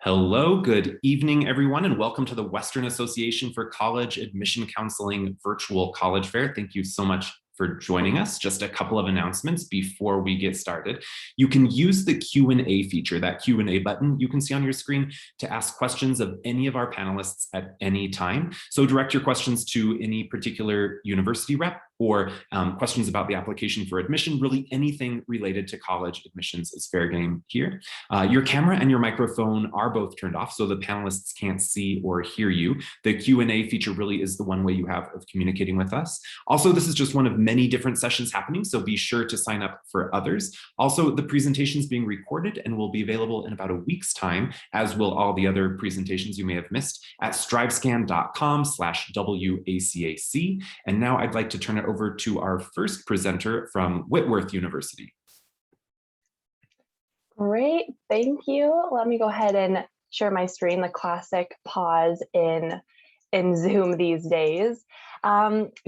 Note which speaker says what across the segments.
Speaker 1: Hello, good evening, everyone, and welcome to the Western Association for College Admission Counseling Virtual College Fair. Thank you so much for joining us. Just a couple of announcements before we get started. You can use the Q&A feature, that Q&A button you can see on your screen, to ask questions of any of our panelists at any time. So direct your questions to any particular university rep or questions about the application for admission. Really anything related to college admissions is fair game here. Your camera and your microphone are both turned off, so the panelists can't see or hear you. The Q&A feature really is the one way you have of communicating with us. Also, this is just one of many different sessions happening, so be sure to sign up for others. Also, the presentation is being recorded and will be available in about a week's time, as will all the other presentations you may have missed, at strivescan.com/WACAC. And now I'd like to turn it over to our first presenter from Whitworth University.
Speaker 2: Great, thank you. Let me go ahead and share my screen, the classic pause in Zoom these days.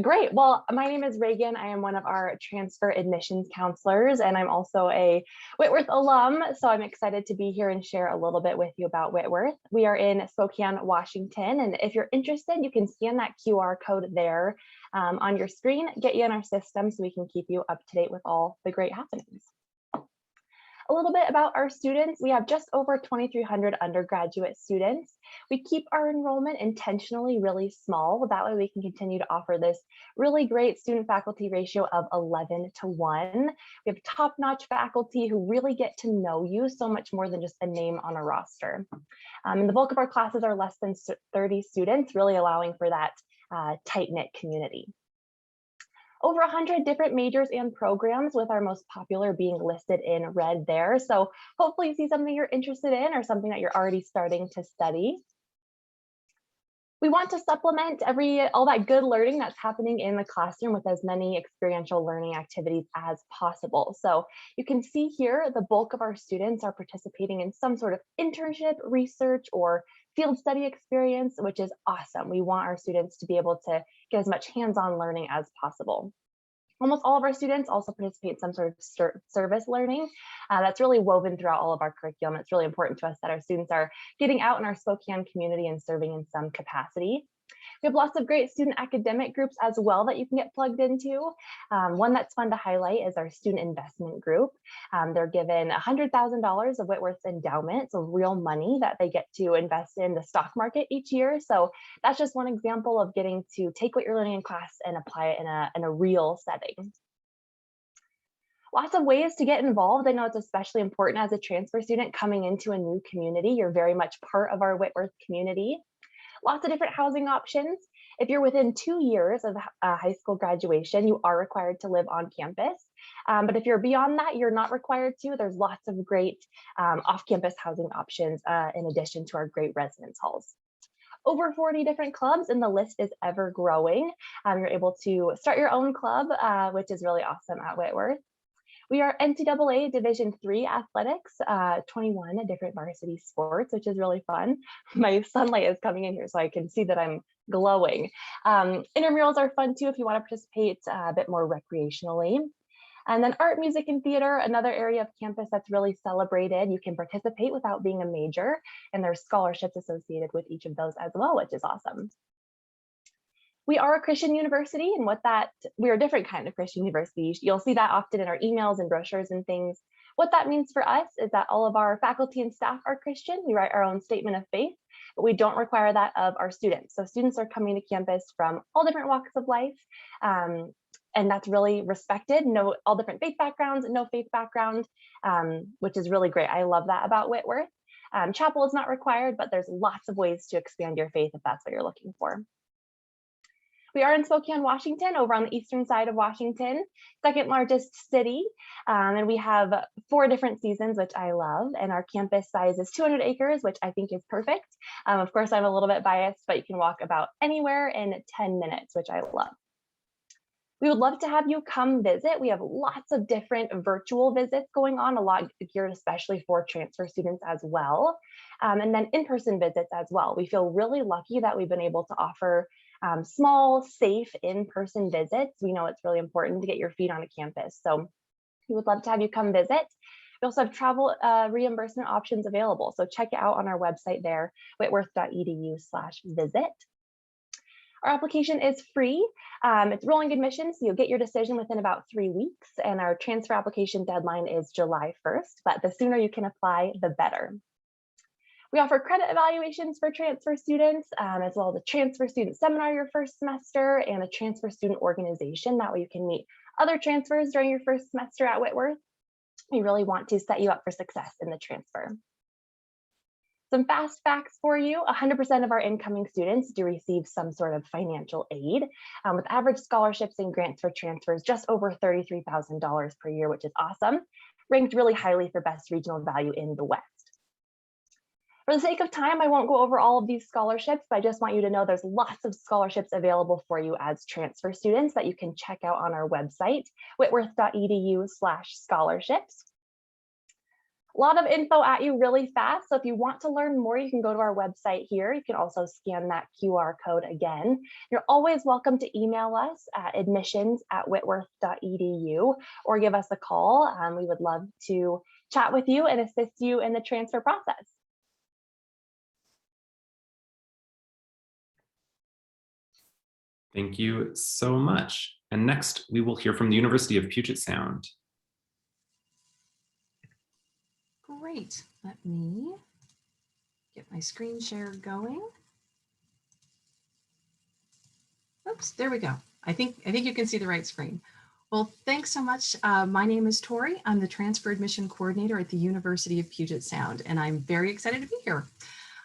Speaker 2: Great, well, my name is Reagan. I am one of our transfer admissions counselors, and I'm also a Whitworth alum, so I'm excited to be here and share a little bit with you about Whitworth. We are in Spokane, Washington, and if you're interested, you can scan that QR code there on your screen, get you in our system so we can keep you up to date with all the great happenings. A little bit about our students. We have just over 2,300 undergraduate students. We keep our enrollment intentionally really small. That way we can continue to offer this really great student faculty ratio of 11:1. We have top-notch faculty who really get to know you so much more than just a name on a roster. And the bulk of our classes are less than 30 students, really allowing for that tight-knit community. Over 100 different majors and programs, with our most popular being listed in red there. So hopefully you see something you're interested in or something that you're already starting to study. We want to supplement all that good learning that's happening in the classroom with as many experiential learning activities as possible. So you can see here the bulk of our students are participating in some sort of internship, research, or field study experience, which is awesome. We want our students to be able to get as much hands-on learning as possible. Almost all of our students also participate in some sort of service learning. That's really woven throughout all of our curriculum. It's really important to us that our students are getting out in our Spokane community and serving in some capacity. We have lots of great student academic groups as well that you can get plugged into. One that's fun to highlight is our student investment group. They're given $100,000 of Whitworth's endowment, so real money that they get to invest in the stock market each year. So that's just one example of getting to take what you're learning in class and apply it in a real setting. Lots of ways to get involved. I know it's especially important as a transfer student coming into a new community. You're very much part of our Whitworth community. Lots of different housing options. If you're within 2 years of high school graduation, you are required to live on campus. But if you're beyond that, you're not required to. There's lots of great off-campus housing options in addition to our great residence halls. Over 40 different clubs, and the list is ever growing. You're able to start your own club, which is really awesome at Whitworth. We are NCAA Division III athletics, 21 different varsity sports, which is really fun. My sunlight is coming in here so I can see that I'm glowing. Intramurals are fun too if you want to participate a bit more recreationally. And then art, music, and theater, another area of campus that's really celebrated. You can participate without being a major, and there's scholarships associated with each of those as well, which is awesome. We are a Christian university, and we're a different kind of Christian university. You'll see that often in our emails and brochures and things. What that means for us is that all of our faculty and staff are Christian. We write our own statement of faith, but we don't require that of our students. So students are coming to campus from all different walks of life, and that's really respected. All different faith backgrounds, no faith background, which is really great. I love that about Whitworth. Chapel is not required, but there's lots of ways to expand your faith if that's what you're looking for. We are in Spokane, Washington, over on the eastern side of Washington, second largest city. And we have 4 different seasons, which I love. And our campus size is 200 acres, which I think is perfect. Of course, I'm a little bit biased, but you can walk about anywhere in 10 minutes, which I love. We would love to have you come visit. We have lots of different virtual visits going on, a lot geared especially for transfer students as well. And then in-person visits as well. We feel really lucky that we've been able to offer small, safe in-person visits. We know it's really important to get your feet on a campus. So we would love to have you come visit. We We also have travel reimbursement options available. So check it out on our website there, whitworth.edu/visit. Our application is free. It's rolling admission, so you'll get your decision within about 3 weeks. And our transfer application deadline is July 1st, but the sooner you can apply, the better. We offer credit evaluations for transfer students, as well as a transfer student seminar your first semester and a transfer student organization. That way you can meet other transfers during your first semester at Whitworth. We really want to set you up for success in the transfer. Some fast facts for you: 100% of our incoming students do receive some sort of financial aid, with average scholarships and grants for transfers just over $33,000 per year, which is awesome, ranked really highly for best regional value in the West. For the sake of time, I won't go over all of these scholarships, but I just want you to know there's lots of scholarships available for you as transfer students that you can check out on our website, whitworth.edu/scholarships. A lot of info at you really fast. So if you want to learn more, you can go to our website here. You can also scan that QR code again. You're always welcome to email us at admissions@whitworth.edu or give us a call. We would love to chat with you and assist you in the transfer process.
Speaker 1: Thank you so much. And next, we will hear from the University of Puget Sound.
Speaker 3: Great. Let me get my screen share going. Oops, there we go. I think you can see the right screen. Well, thanks so much. My name is Tori. I'm the Transfer Admission Coordinator at the University of Puget Sound, and I'm very excited to be here.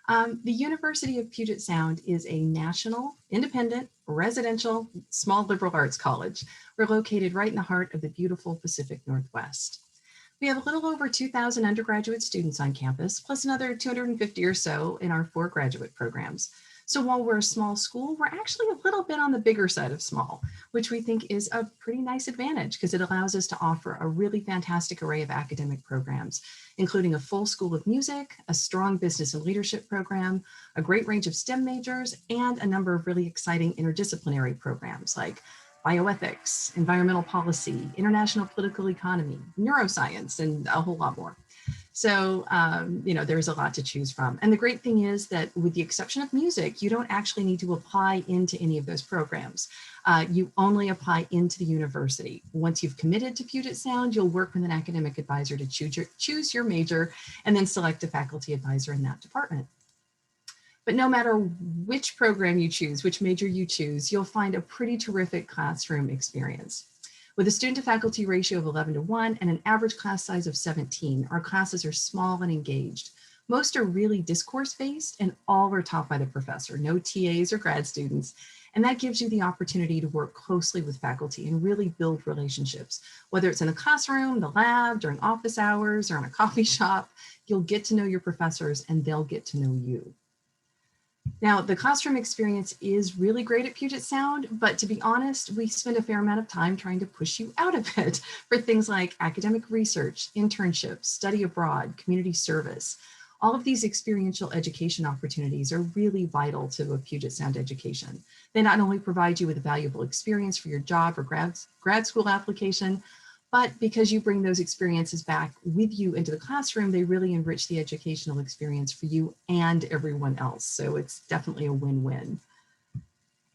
Speaker 3: The University of Puget Sound is a national, independent, residential, small liberal arts college. We're located right in the heart of the beautiful Pacific Northwest. We have a little over 2,000 undergraduate students on campus, plus another 250 or so in our 4 graduate programs. So while we're a small school, we're actually a little bit on the bigger side of small, which we think is a pretty nice advantage because it allows us to offer a really fantastic array of academic programs, including a full school of music, a strong business and leadership program, a great range of STEM majors, and a number of really exciting interdisciplinary programs like bioethics, environmental policy, international political economy, neuroscience, and a whole lot more. So, there's a lot to choose from. And the great thing is that with the exception of music, you don't actually need to apply into any of those programs. You only apply into the university. Once you've committed to Puget Sound, you'll work with an academic advisor to choose your major and then select a faculty advisor in that department. But no matter which program you choose, which major you choose, you'll find a pretty terrific classroom experience. With a student to faculty ratio of 11:1 and an average class size of 17, our classes are small and engaged. Most are really discourse based and all are taught by the professor, no TAs or grad students. And that gives you the opportunity to work closely with faculty and really build relationships. Whether it's in the classroom, the lab, during office hours, or in a coffee shop, you'll get to know your professors and they'll get to know you. Now, the classroom experience is really great at Puget Sound, but to be honest, we spend a fair amount of time trying to push you out of it for things like academic research, internships, study abroad, community service. All of these experiential education opportunities are really vital to a Puget Sound education. They not only provide you with a valuable experience for your job or grad school application, but because you bring those experiences back with you into the classroom, they really enrich the educational experience for you and everyone else. So it's definitely a win-win.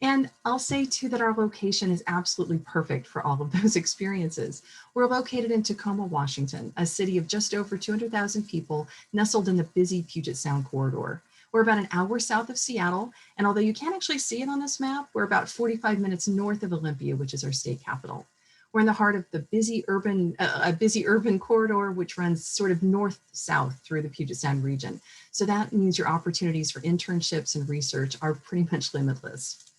Speaker 3: And I'll say too that our location is absolutely perfect for all of those experiences. We're located in Tacoma, Washington, a city of just over 200,000 people nestled in the busy Puget Sound corridor. We're about an hour south of Seattle, and although you can't actually see it on this map, we're about 45 minutes north of Olympia, which is our state capital. We're in the heart of the busy urban corridor, which runs sort of north-south through the Puget Sound region. So that means your opportunities for internships and research are pretty much limitless.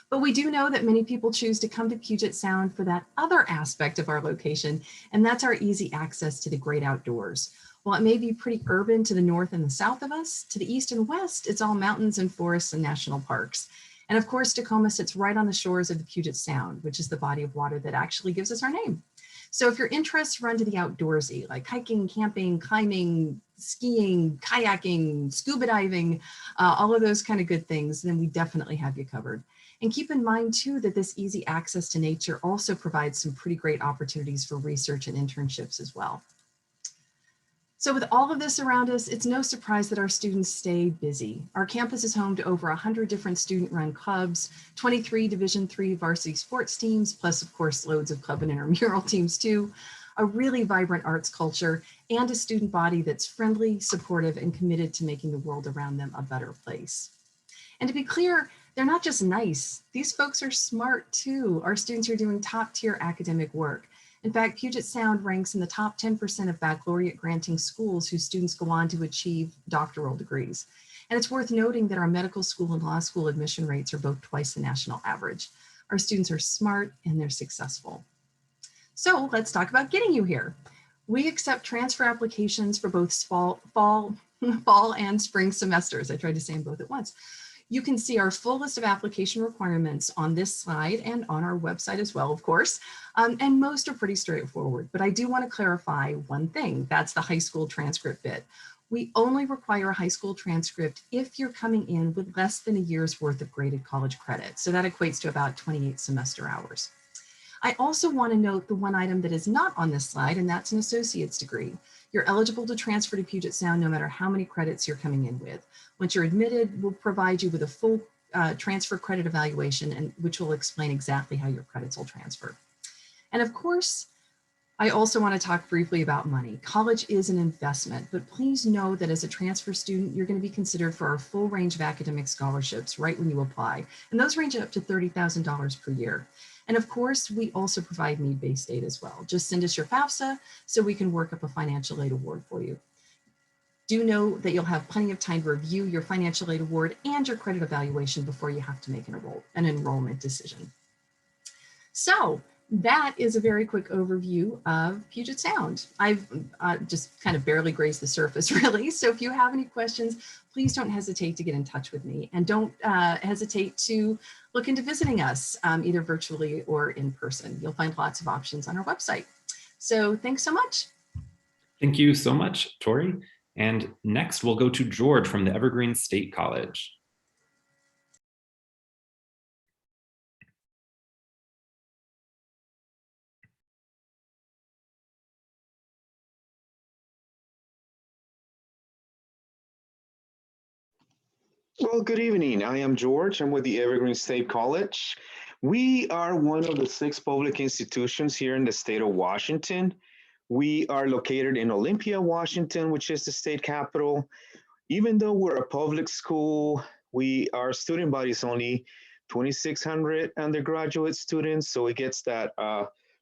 Speaker 3: But we do know that many people choose to come to Puget Sound for that other aspect of our location, and that's our easy access to the great outdoors. While it may be pretty urban to the north and the south of us, to the east and west, it's all mountains and forests and national parks. And of course, Tacoma sits right on the shores of the Puget Sound, which is the body of water that actually gives us our name. So if your interests run to the outdoorsy, like hiking, camping, climbing, skiing, kayaking, scuba diving, all of those kind of good things, then we definitely have you covered. And keep in mind too that this easy access to nature also provides some pretty great opportunities for research and internships as well. So with all of this around us, it's no surprise that our students stay busy. Our campus is home to over 100 different student-run clubs, 23 Division III varsity sports teams, plus of course loads of club and intramural teams too, a really vibrant arts culture, and a student body that's friendly, supportive, and committed to making the world around them a better place. And to be clear, they're not just nice. These folks are smart too. Our students are doing top-tier academic work. In fact, Puget Sound ranks in the top 10% of baccalaureate granting schools whose students go on to achieve doctoral degrees. And it's worth noting that our medical school and law school admission rates are both twice the national average. Our students are smart and they're successful. So let's talk about getting you here. We accept transfer applications for both fall and spring semesters. I tried to say them both at once. You can see our full list of application requirements on this slide and on our website as well, of course. And most are pretty straightforward, but I do want to clarify one thing. That's the high school transcript bit. We only require a high school transcript if you're coming in with less than a year's worth of graded college credit. So that equates to about 28 semester hours. I also want to note the one item that is not on this slide, and that's an associate's degree. You're eligible to transfer to Puget Sound no matter how many credits you're coming in with. Once you're admitted, we'll provide you with a full transfer credit evaluation, which will explain exactly how your credits will transfer. And of course, I also want to talk briefly about money. College is an investment, but please know that as a transfer student, you're going to be considered for our full range of academic scholarships right when you apply. And those range up to $30,000 per year. And of course, we also provide need-based aid as well. Just send us your FAFSA so we can work up a financial aid award for you. Do know that you'll have plenty of time to review your financial aid award and your credit evaluation before you have to make an enrollment decision. So that is a very quick overview of Puget Sound. I've just kind of barely grazed the surface, really. So if you have any questions, please don't hesitate to get in touch with me, and don't hesitate to look into visiting us either virtually or in person. You'll find lots of options on our website. So thanks so much.
Speaker 1: Thank you so much, Tori. And next we'll go to George from the Evergreen State College.
Speaker 4: Well, good evening. I am George. I'm with the Evergreen State College. We are one of the 6 public institutions here in the state of Washington. We are located in Olympia, Washington, which is the state capital. Even though we're a public school, our student body is only 2,600 undergraduate students, so it gets that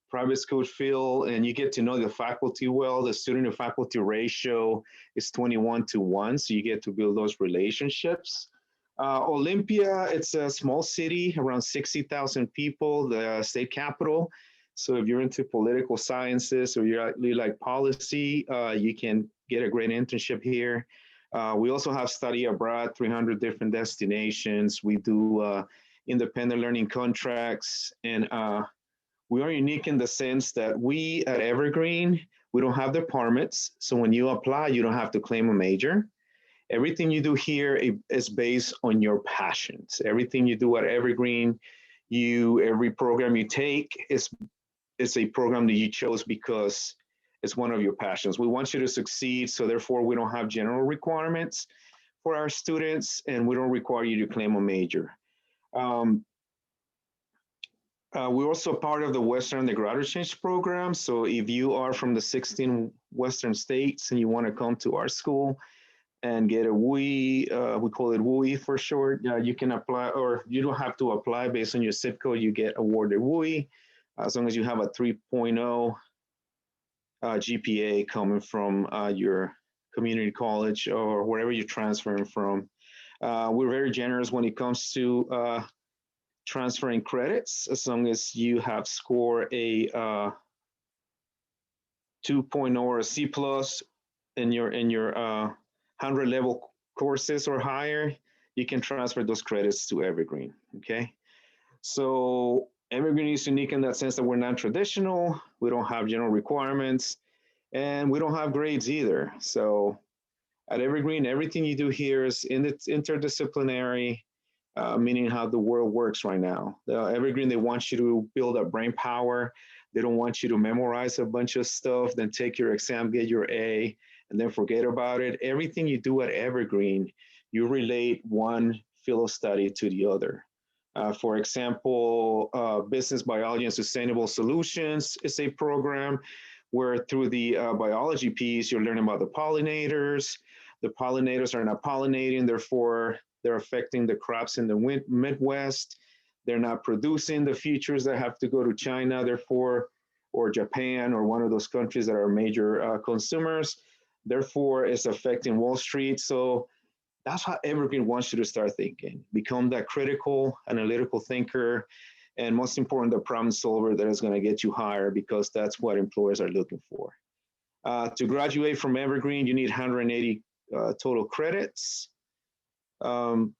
Speaker 4: private school feel, and you get to know the faculty well. The student to faculty ratio is 21:1, so you get to build those relationships. Olympia, it's a small city, around 60,000 people, the state capital. So if you're into political sciences or you like policy, you can get a great internship here. We also have study abroad, 300 different destinations. We do independent learning contracts, and we are unique in the sense that we at Evergreen, we don't have departments. So when you apply, you don't have to claim a major. Everything you do here is based on your passions. Everything you do at Evergreen, every program you take is a program that you chose because it's one of your passions. We want you to succeed, so therefore we don't have general requirements for our students, and we don't require you to claim a major. We're also part of the Western Undergraduate Exchange Program. So if you are from the 16 Western states and you want to come to our school and get a WUI, we call it WUI for short, you can apply, or you don't have to apply based on your zip code. You get awarded WUI as long as you have a 3.0 GPA coming from your community college or wherever you're transferring from. We're very generous when it comes to transferring credits, as long as you have scored a 2.0 or a C+ in your 100 level courses or higher, you can transfer those credits to Evergreen, okay? So Evergreen is unique in that sense that we're non-traditional, we don't have general requirements, and we don't have grades either. So at Evergreen, everything you do here is interdisciplinary, meaning how the world works right now. Evergreen, they want you to build up brain power. They don't want you to memorize a bunch of stuff, then take your exam, get your A, and then forget about it. Everything you do at Evergreen, you relate one field of study to the other. For example, Business Biology and Sustainable Solutions is a program where through the biology piece, you're learning about the pollinators. The pollinators are not pollinating, therefore they're affecting the crops in the Midwest. They're not producing the features that have to go to China, therefore, or Japan, or one of those countries that are major consumers. Therefore, it's affecting Wall Street. So that's how Evergreen wants you to start thinking. Become that critical, analytical thinker, and most important, the problem solver that is going to get you hired, because that's what employers are looking for. To graduate from Evergreen, you need 180 total credits. You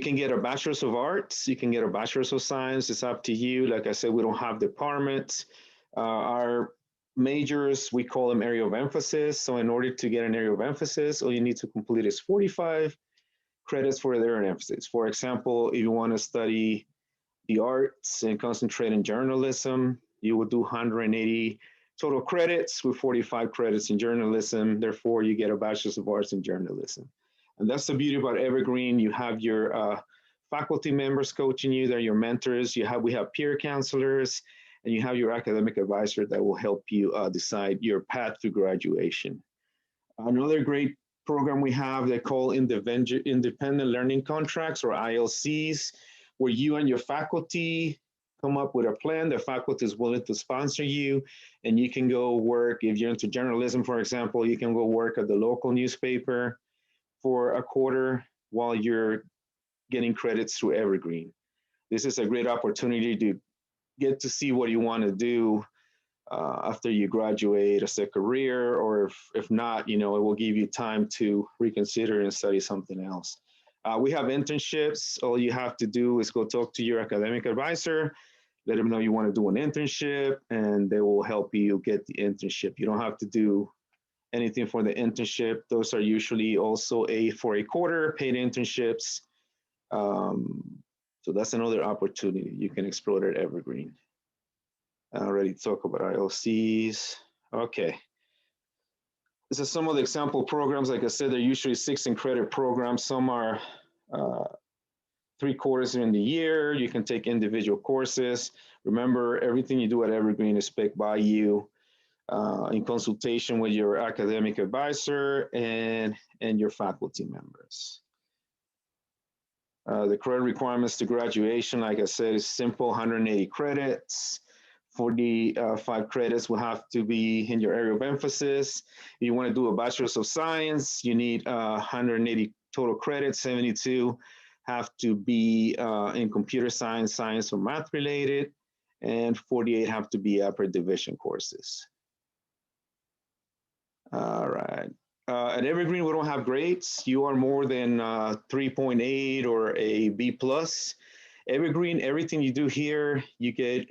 Speaker 4: can get a Bachelor's of Arts, you can get a Bachelor's of Science, it's up to you. Like I said, we don't have departments. Our majors, we call them area of emphasis. So in order to get an area of emphasis, all you need to complete is 45 credits for their emphasis. For example, if you want to study the arts and concentrate in journalism, you will do 180 total credits with 45 credits in journalism. Therefore, you get a Bachelor's of Arts in journalism. And that's the beauty about Evergreen. You have your faculty members coaching you, they're your mentors. We have peer counselors, and you have your academic advisor that will help you decide your path to graduation. Another great program we have they call independent learning contracts, or ILCs, where you and your faculty come up with a plan. The faculty is willing to sponsor you, and you can go work. If you're into journalism, for example, you can go work at the local newspaper for a quarter while you're getting credits through Evergreen. This is a great opportunity to get to see what you want to do after you graduate as a career, or if not, it will give you time to reconsider and study something else. We have internships. All you have to do is go talk to your academic advisor, let them know you want to do an internship, and they will help you get the internship. You don't have to do anything for the internship. Those are usually also for a quarter paid internships. So that's another opportunity you can explore at Evergreen. I already talked about ILCs. Okay. This is some of the example programs. Like I said, they're usually 16 credit programs. Some are 3 quarters in the year. You can take individual courses. Remember, everything you do at Evergreen is picked by you in consultation with your academic advisor and your faculty members. The credit requirements to graduation, like I said, is simple, 180 credits. 45 credits will have to be in your area of emphasis. If you want to do a Bachelor's of Science, you need 180 total credits, 72 have to be in computer science, science, or math related, and 48 have to be upper division courses. All right. At Evergreen, we don't have grades. You are more than 3.8 or a B+. Evergreen, everything you do here, you get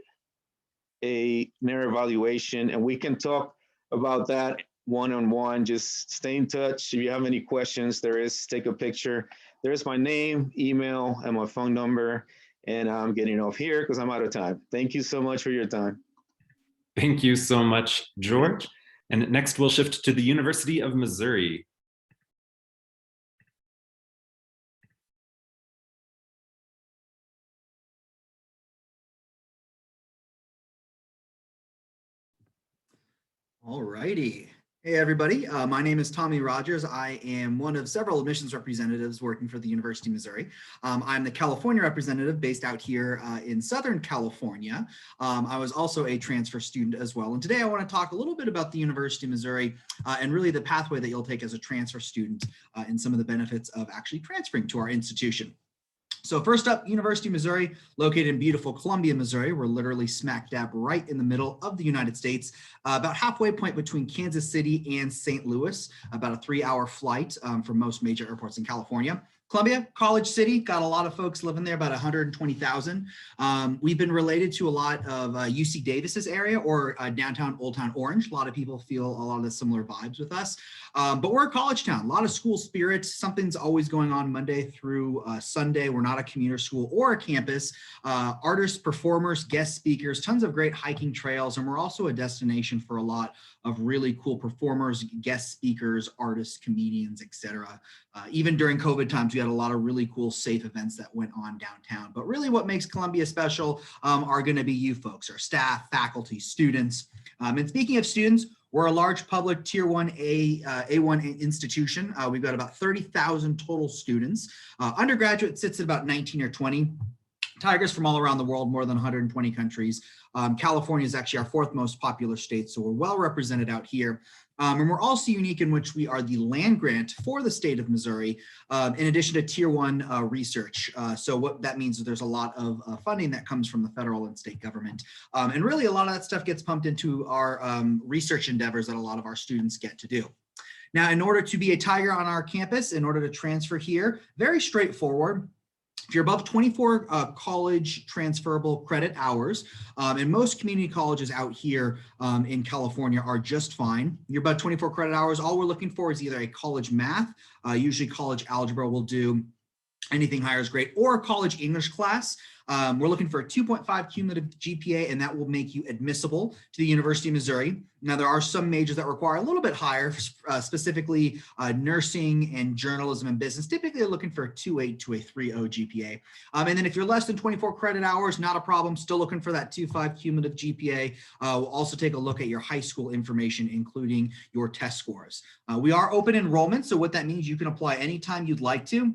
Speaker 4: a narrow evaluation, and we can talk about that one-on-one. Just stay in touch. If you have any questions, take a picture. There's my name, email, and my phone number, and I'm getting off here because I'm out of time. Thank you so much for your time.
Speaker 1: Thank you so much, George. And next we'll shift to the University of Missouri.
Speaker 5: All righty. Hey, everybody. My name is Tommy Rogers. I am one of several admissions representatives working for the University of Missouri. I'm the California representative based out here in Southern California. I was also a transfer student as well. And today I want to talk a little bit about the University of Missouri and really the pathway that you'll take as a transfer student and some of the benefits of actually transferring to our institution. So first up, University of Missouri, located in beautiful Columbia, Missouri. We're literally smack dab right in the middle of the United States, about halfway point between Kansas City and St. Louis, about a 3-hour flight from most major airports in California. Columbia, College City, got a lot of folks living there, about 120,000. We've been related to a lot of UC Davis's area or downtown Old Town Orange. A lot of people feel a lot of the similar vibes with us. But we're a college town, a lot of school spirit. Something's always going on Monday through Sunday. We're not a commuter school or a campus. Artists, performers, guest speakers, tons of great hiking trails. And we're also a destination for a lot of really cool performers, guest speakers, artists, comedians, etc. Even during COVID times, we had a lot of really cool, safe events that went on downtown. But really what makes Columbia special are going to be you folks, our staff, faculty, students. And speaking of students, we're a large public tier 1A1 institution. We've got about 30,000 total students. Undergraduate sits at about 19 or 20. Tigers from all around the world, more than 120 countries. California is actually our 4th most popular state, so we're well represented out here. And we're also unique in which we are the land grant for the state of Missouri, in addition to tier 1 research. So what that means is there's a lot of funding that comes from the federal and state government. And really a lot of that stuff gets pumped into our research endeavors that a lot of our students get to do. Now, in order to be a Tiger on our campus, in order to transfer here, very straightforward. If you're above 24 college transferable credit hours, and most community colleges out here in California are just fine. You're above 24 credit hours. All we're looking for is either a college math, usually college algebra will do, anything higher is great, or a college English class. We're looking for a 2.5 cumulative GPA, and that will make you admissible to the University of Missouri. Now, there are some majors that require a little bit higher, specifically nursing and journalism and business. Typically, they're looking for a 2.8 to a 3.0 GPA. And then if you're less than 24 credit hours, not a problem. Still looking for that 2.5 cumulative GPA. We'll also take a look at your high school information, including your test scores. We are open enrollment, so what that means, you can apply anytime you'd like to.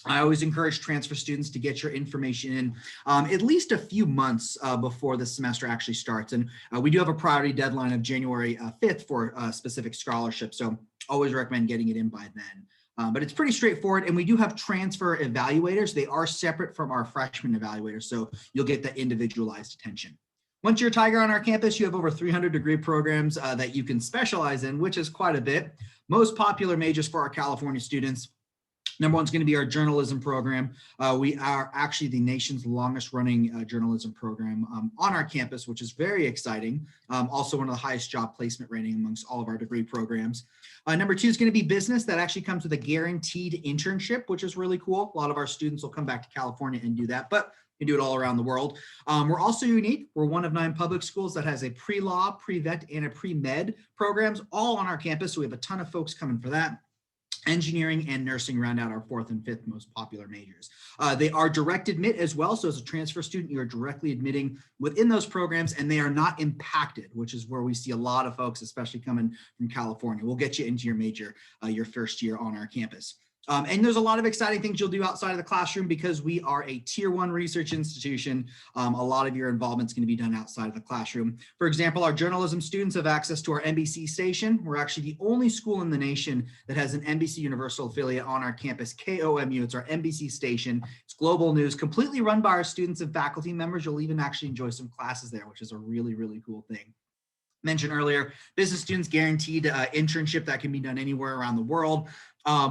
Speaker 5: I always encourage transfer students to get your information in at least a few months before the semester actually starts. And we do have a priority deadline of January 5th for specific scholarships. So always recommend getting it in by then. But it's pretty straightforward. And we do have transfer evaluators. They are separate from our freshman evaluators. So you'll get the individualized attention. Once you're a Tiger on our campus, you have over 300 degree programs that you can specialize in, which is quite a bit. Most popular majors for our California students. Number 1 is going to be our journalism program. We are actually the nation's longest running journalism program on our campus, which is very exciting. Also one of the highest job placement rating amongst all of our degree programs. Number 2 is going to be business. That actually comes with a guaranteed internship, which is really cool. A lot of our students will come back to California and do that, but you do it all around the world. We're also unique. We're one of 9 public schools that has a pre-law, pre-vet, and a pre-med programs all on our campus. So we have a ton of folks coming for that. Engineering and nursing round out our 4th and 5th most popular majors. They are direct admit as well. So as a transfer student, you're directly admitting within those programs and they are not impacted, which is where we see a lot of folks, especially coming from California. We'll get you into your major your first year on our campus. And there's a lot of exciting things you'll do outside of the classroom because we are a tier 1 research institution. A lot of your involvement is going to be done outside of the classroom. For example, our journalism students have access to our NBC station. We're actually the only school in the nation that has an NBC Universal affiliate on our campus, KOMU. It's our NBC station. It's global news, completely run by our students and faculty members. You'll even actually enjoy some classes there, which is a really, really cool thing. Mentioned earlier, business students guaranteed internship that can be done anywhere around the world.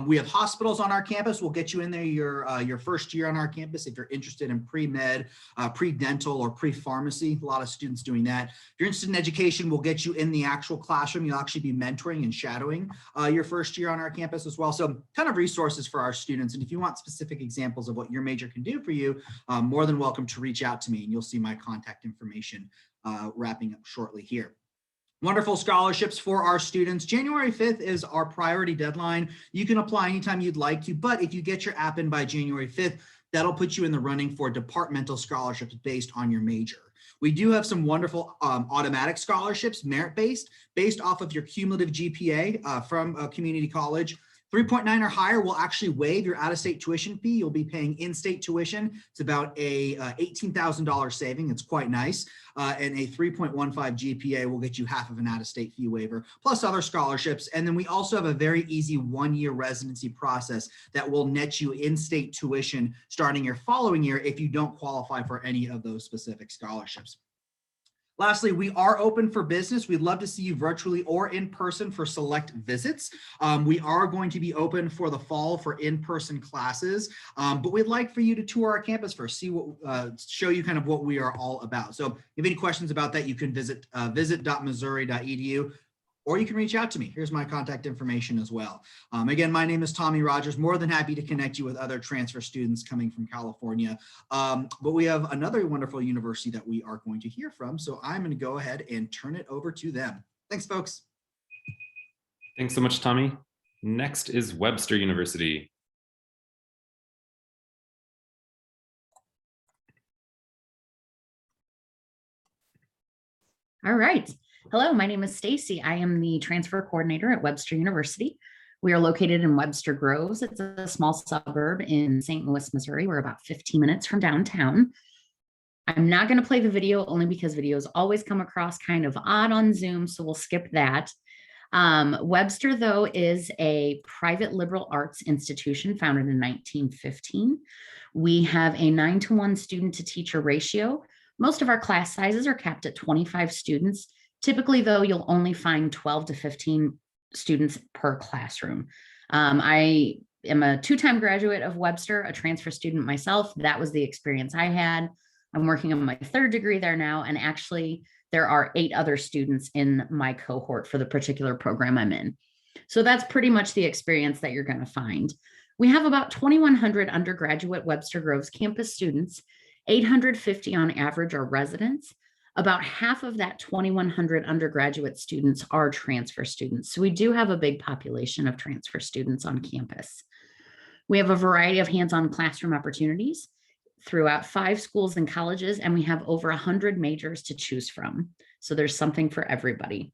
Speaker 5: We have hospitals on our campus. We'll get you in there your first year on our campus if you're interested in pre-med, pre-dental, or pre-pharmacy. A lot of students doing that. If you're interested in education, we'll get you in the actual classroom. You'll actually be mentoring and shadowing your first year on our campus as well. So a ton of resources for our students. And if you want specific examples of what your major can do for you, more than welcome to reach out to me and you'll see my contact information wrapping up shortly here. Wonderful scholarships for our students. January 5th is our priority deadline. You can apply anytime you'd like to, but if you get your app in by January 5th, that'll put you in the running for departmental scholarships based on your major. We do have some wonderful automatic scholarships, merit-based, based off of your cumulative GPA from a community college. 3.9 or higher will actually waive your out-of-state tuition fee. You'll be paying in-state tuition. It's about a $18,000 saving. It's quite nice. And a 3.15 GPA will get you half of an out-of-state fee waiver, plus other scholarships. And then we also have a very easy 1-year residency process that will net you in-state tuition starting your following year if you don't qualify for any of those specific scholarships. Lastly, we are open for business. We'd love to see you virtually or in person for select visits. We are going to be open for the fall for in-person classes, but we'd like for you to tour our campus first, see what, show you kind of what we are all about. So if you have any questions about that, you can visit visit.missouri.edu. Or you can reach out to me. Here's my contact information as well. Again, my name is Tommy Rogers. More than happy to connect you with other transfer students coming from California. But we have another wonderful university that we are going to hear from. So I'm going to go ahead and turn it over to them. Thanks, folks.
Speaker 1: Thanks so much, Tommy. Next is Webster University.
Speaker 6: All right. Hello, my name is Stacy. I am the transfer coordinator at Webster University. We are located in Webster Groves. It's a small suburb in St. Louis, Missouri. We're about 15 minutes from downtown. I'm not going to play the video only because videos always come across kind of odd on Zoom, so we'll skip that. Webster, though, is a private liberal arts institution founded in 1915. We have a 9-to-1 student to teacher ratio. Most of our class sizes are capped at 25 students. Typically, though, you'll only find 12 to 15 students per classroom. I am a 2-time graduate of Webster, a transfer student myself. That was the experience I had. I'm working on my 3rd degree there now, and actually there are 8 other students in my cohort for the particular program I'm in. So that's pretty much the experience that you're going to find. We have about 2,100 undergraduate Webster Groves campus students. 850 on average are residents. About half of that 2,100 undergraduate students are transfer students. So we do have a big population of transfer students on campus. We have a variety of hands-on classroom opportunities throughout 5 schools and colleges, and we have over 100 majors to choose from. So there's something for everybody.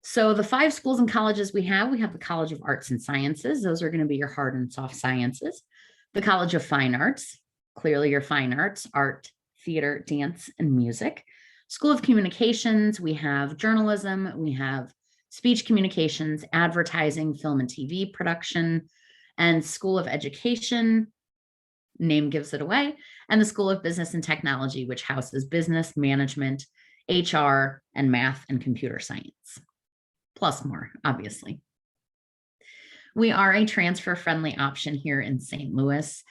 Speaker 6: So the 5 schools and colleges we have the College of Arts and Sciences. Those are going to be your hard and soft sciences. The College of Fine Arts, clearly your fine arts, art, theater, dance, and music. School of Communications, we have journalism, we have speech communications, advertising, film and TV production, and School of Education, name gives it away, and the School of Business and Technology, which houses business, management, HR, and math and computer science, plus more, obviously. We are a transfer-friendly option here in St. Louis.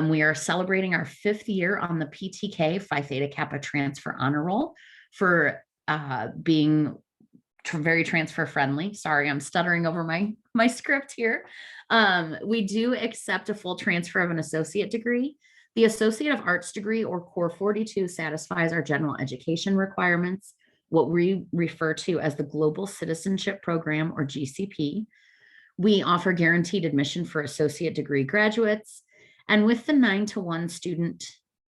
Speaker 6: We are celebrating our 5th year on the PTK Phi Theta Kappa Transfer Honor Roll for being very transfer friendly. Sorry, I'm stuttering over my script here. We do accept a full transfer of an associate degree. The Associate of Arts degree or Core 42 satisfies our general education requirements, what we refer to as the Global Citizenship Program or GCP. We offer guaranteed admission for associate degree graduates. And with the 9-to-1 student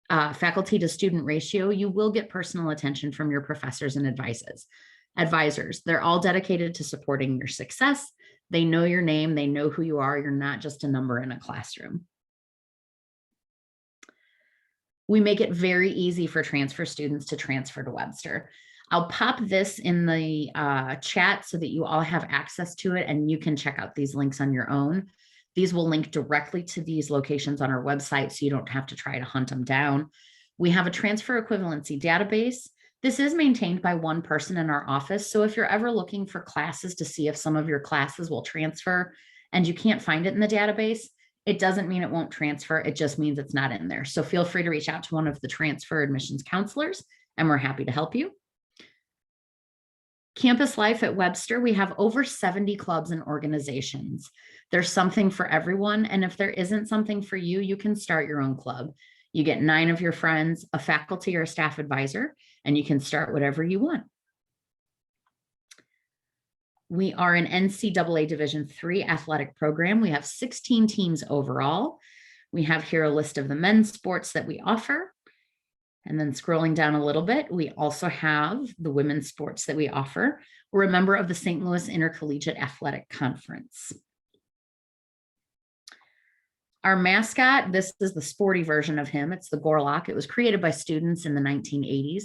Speaker 6: faculty to student ratio, you will get personal attention from your professors and advisors. They're all dedicated to supporting your success. They know your name. They know who you are. You're not just a number in a classroom. We make it very easy for transfer students to transfer to Webster. I'll pop this in the chat so that you all have access to it and you can check out these links on your own. These will link directly to these locations on our website, so you don't have to try to hunt them down. We have a transfer equivalency database. This is maintained by one person in our office. So if you're ever looking for classes to see if some of your classes will transfer and you can't find it in the database, it doesn't mean it won't transfer. It just means it's not in there. So feel free to reach out to one of the transfer admissions counselors and we're happy to help you. Campus life at Webster, we have over 70 clubs and organizations. There's something for everyone. And if there isn't something for you, you can start your own club. You get 9 of your friends, a faculty or a staff advisor, and you can start whatever you want. We are an NCAA Division III athletic program. We have 16 teams overall. We have here a list of the men's sports that we offer. And then scrolling down a little bit, we also have the women's sports that we offer. We're a member of the St. Louis Intercollegiate Athletic Conference. Our mascot, this is the sporty version of him. It's the Gorlok. It was created by students in the 1980s.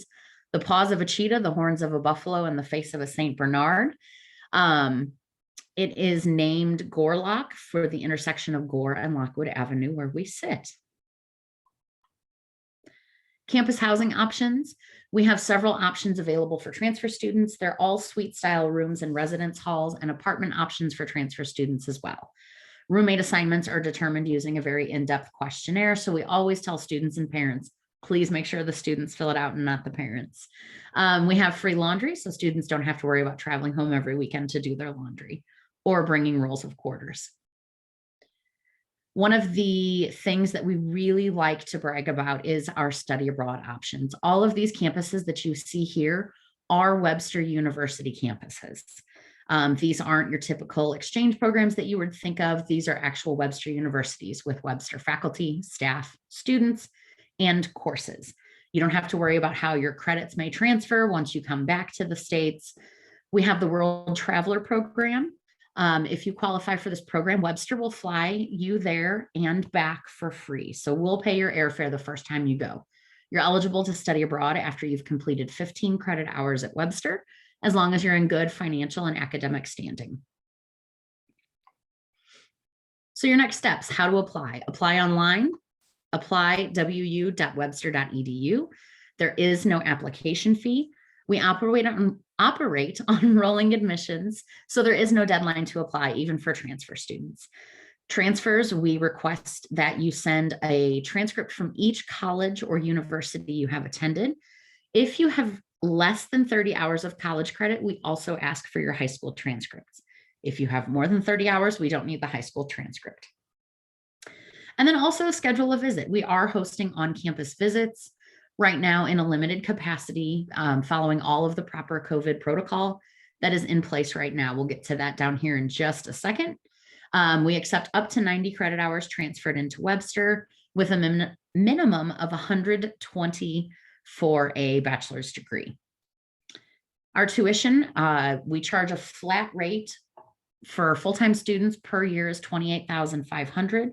Speaker 6: The paws of a cheetah, the horns of a buffalo, and the face of a St. Bernard. It is named Gorlok for the intersection of Gore and Lockwood Avenue where we sit. Campus housing options. We have several options available for transfer students. They're all suite style rooms and residence halls, and apartment options for transfer students as well. Roommate assignments are determined using a very in-depth questionnaire. So we always tell students and parents, please make sure the students fill it out and not the parents. We have free laundry, so students don't have to worry about traveling home every weekend to do their laundry or bringing rolls of quarters. One of the things that we really like to brag about is our study abroad options. All of these campuses that you see here are Webster University campuses. These aren't your typical exchange programs that you would think of. These are actual Webster universities with Webster faculty, staff, students, and courses. You don't have to worry about how your credits may transfer once you come back to the States. We have the World Traveler Program. If you qualify for this program, Webster will fly you there and back for free. So we'll pay your airfare the first time you go. You're eligible to study abroad after you've completed 15 credit hours at Webster, as long as you're in good financial and academic standing. So your next steps, how to apply. Apply online, apply wu.webster.edu. There is no application fee. We operate on rolling admissions, so there is no deadline to apply, even for transfer students. Transfers, we request that you send a transcript from each college or university you have attended. If you have less than 30 hours of college credit, we also ask for your high school transcripts. If you have more than 30 hours, we don't need the high school transcript. And then also schedule a visit. We are hosting on-campus visits right now in a limited capacity, following all of the proper COVID protocol that is in place right now. We'll get to that down here in just a second. We accept up to 90 credit hours transferred into Webster with a minimum of 120 for a bachelor's degree. Our tuition, we charge a flat rate for full-time students per year is $28,500.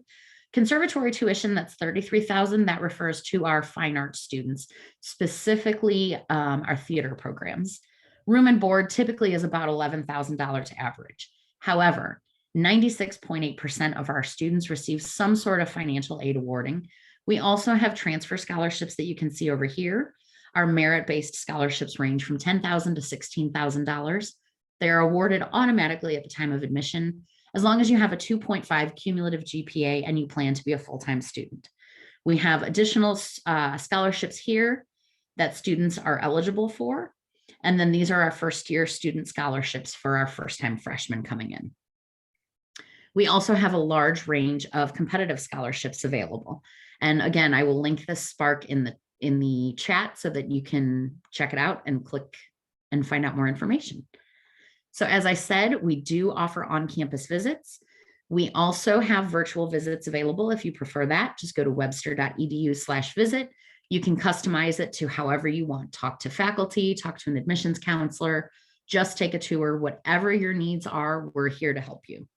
Speaker 6: Conservatory tuition, that's $33,000. That refers to our fine arts students, specifically our theater programs. Room and board typically is about $11,000 average. However, 96.8% of our students receive some sort of financial aid awarding. We also have transfer scholarships that you can see over here. Our merit-based scholarships range from $10,000 to $16,000. They are awarded automatically at the time of admission, as long as you have a 2.5 cumulative GPA and you plan to be a full-time student. We have additional scholarships here that students are eligible for. And then these are our first-year student scholarships for our first-time freshmen coming in. We also have a large range of competitive scholarships available. And again, I will link this Spark in the chat so that you can check it out and click and find out more information. So as I said, we do offer on-campus visits. We also have virtual visits available if you prefer that. Just go to webster.edu/visit. You can customize it to however you want. Talk to faculty, talk to an admissions counselor, just take a tour. Whatever your needs are, we're here to help you.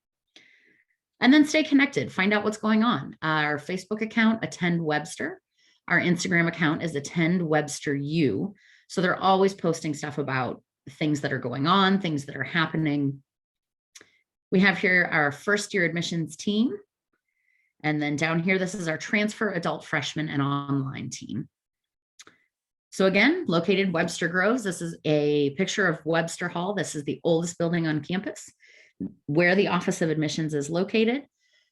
Speaker 6: And then stay connected, find out what's going on. Our Facebook account, Attend Webster. Our Instagram account is Attend Webster U. So they're always posting stuff about things that are going on, things that are happening. We have here our first year admissions team. And then down here, this is our transfer adult freshman and online team. So again, located Webster Groves. This is a picture of Webster Hall. This is the oldest building on campus, where the Office of Admissions is located.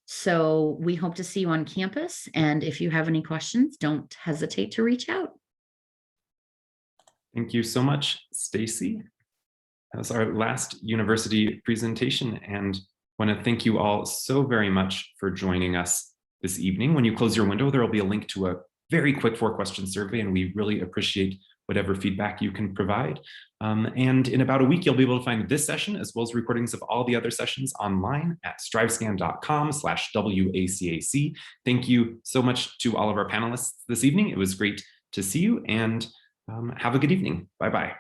Speaker 6: So we hope to see you on campus. And if you have any questions, don't hesitate to reach out.
Speaker 1: Thank you so much, Stacy. That was our last university presentation, and I want to thank you all so very much for joining us this evening. When you close your window, there will be a link to a very quick 4-question survey, and we really appreciate whatever feedback you can provide. And in about a week, you'll be able to find this session as well as recordings of all the other sessions online at strivescan.com/WACAC. Thank you so much to all of our panelists this evening. It was great to see you, and have a good evening. Bye-bye.